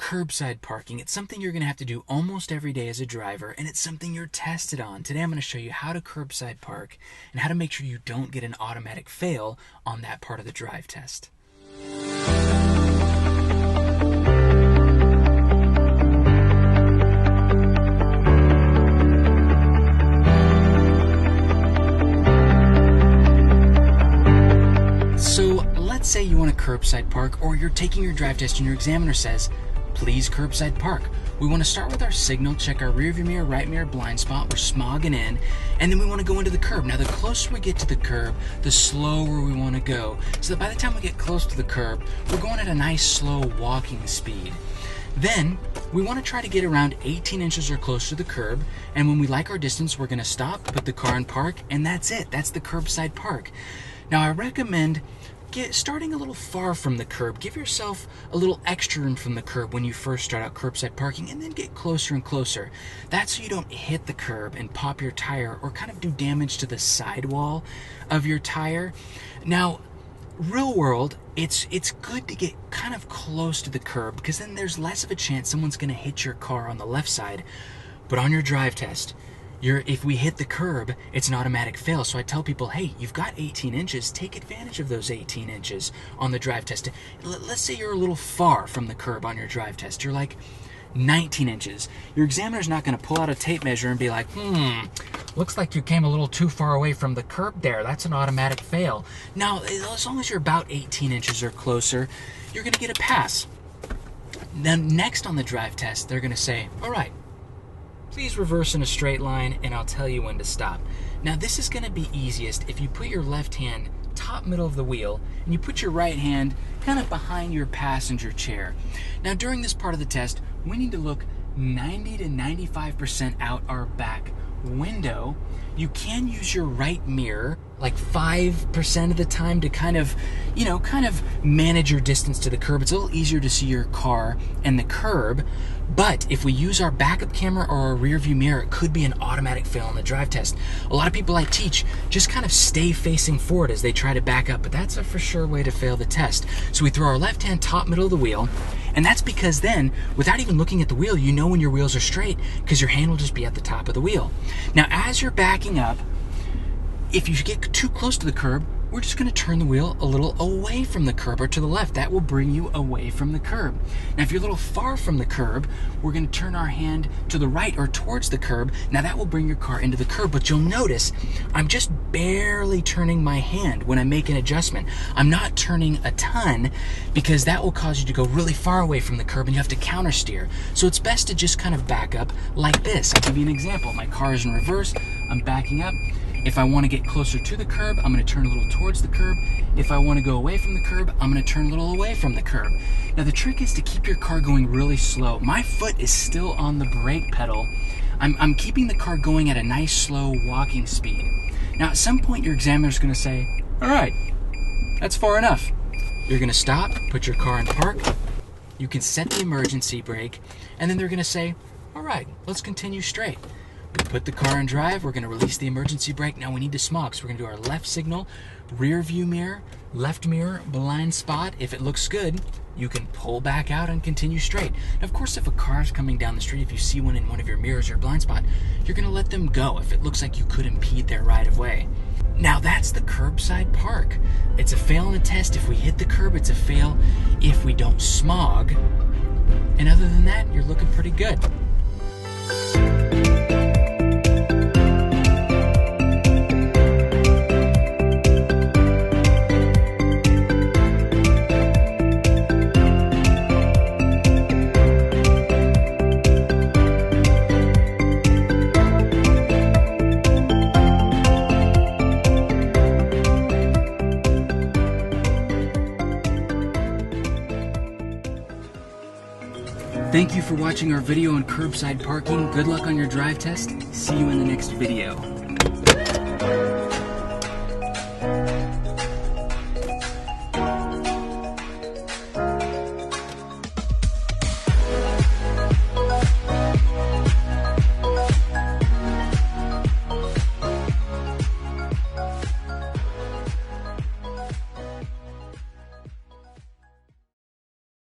Curbside parking. It's something you're going to have to do almost every day as a driver, and it's something you're tested on. Today I'm going to show you how to curbside park and how to make sure you don't get an automatic fail on that part of the drive test. So let's say you want to curbside park, or you're taking your drive test and your examiner says, please curbside park. We want to start with our signal, check our rear view mirror, right mirror, blind spot, we're smogging in, and then we want to go into the curb. Now the closer we get to the curb, the slower we want to go, so that by the time we get close to the curb, we're going at a nice slow walking speed. Then we want to try to get around 18 inches or closer to the curb, and when we like our distance, we're going to stop, put the car in park, and that's it. That's the curbside park. Now I recommend starting a little far from the curb. Give yourself a little extra room from the curb when you first start out curbside parking, and then get closer and closer. That's so you don't hit the curb and pop your tire or kind of do damage to the sidewall of your tire. Now, real world, it's good to get kind of close to the curb, because then there's less of a chance someone's going to hit your car on the left side. But on your drive test, if we hit the curb, it's an automatic fail. So I tell people, hey, you've got 18 inches. Take advantage of those 18 inches on the drive test. Let's say you're a little far from the curb on your drive test. You're like 19 inches. Your examiner's not going to pull out a tape measure and be like, looks like you came a little too far away from the curb there. That's an automatic fail. Now, as long as you're about 18 inches or closer, you're going to get a pass. Then next on the drive test, they're going to say, all right, please reverse in a straight line, and I'll tell you when to stop. Now this is going to be easiest if you put your left hand top middle of the wheel and you put your right hand kind of behind your passenger chair. Now during this part of the test, we need to look 90 to 95% out our back window. You can use your right mirror like 5% of the time to kind of manage your distance to the curb. It's a little easier to see your car and the curb. But if we use our backup camera or our rear view mirror, it could be an automatic fail on the drive test. A lot of people I teach just kind of stay facing forward as they try to back up, but that's a for sure way to fail the test. So we throw our left hand top middle of the wheel, and that's because then, without even looking at the wheel, you know when your wheels are straight because your hand will just be at the top of the wheel. Now as you're backing up, if you get too close to the curb, we're just going to turn the wheel a little away from the curb or to the left. That will bring you away from the curb. Now, if you're a little far from the curb, we're going to turn our hand to the right or towards the curb. Now, that will bring your car into the curb, but you'll notice I'm just barely turning my hand when I make an adjustment. I'm not turning a ton because that will cause you to go really far away from the curb and you have to counter steer. So it's best to just kind of back up like this. I'll give you an example. My car is in reverse. I'm backing up. If I want to get closer to the curb, I'm going to turn a little towards the curb. If I want to go away from the curb, I'm going to turn a little away from the curb. Now the trick is to keep your car going really slow. My foot is still on the brake pedal. I'm keeping the car going at a nice slow walking speed. Now at some point your examiner's going to say, all right, that's far enough. You're going to stop, put your car in park. You can set the emergency brake, and then they're going to say, all right, let's continue straight. We put the car in drive, we're going to release the emergency brake. Now we need to smog, so we're going to do our left signal, rear view mirror, left mirror, blind spot. If it looks good, you can pull back out and continue straight. Now, of course, if a car is coming down the street, if you see one in one of your mirrors or blind spot, you're going to let them go if it looks like you could impede their right of way. Now that's the curbside park. It's a fail in the test if we hit the curb, it's a fail if we don't smog. And other than that, you're looking pretty good. Thank you for watching our video on curbside parking. Good luck on your drive test. See you in the next video.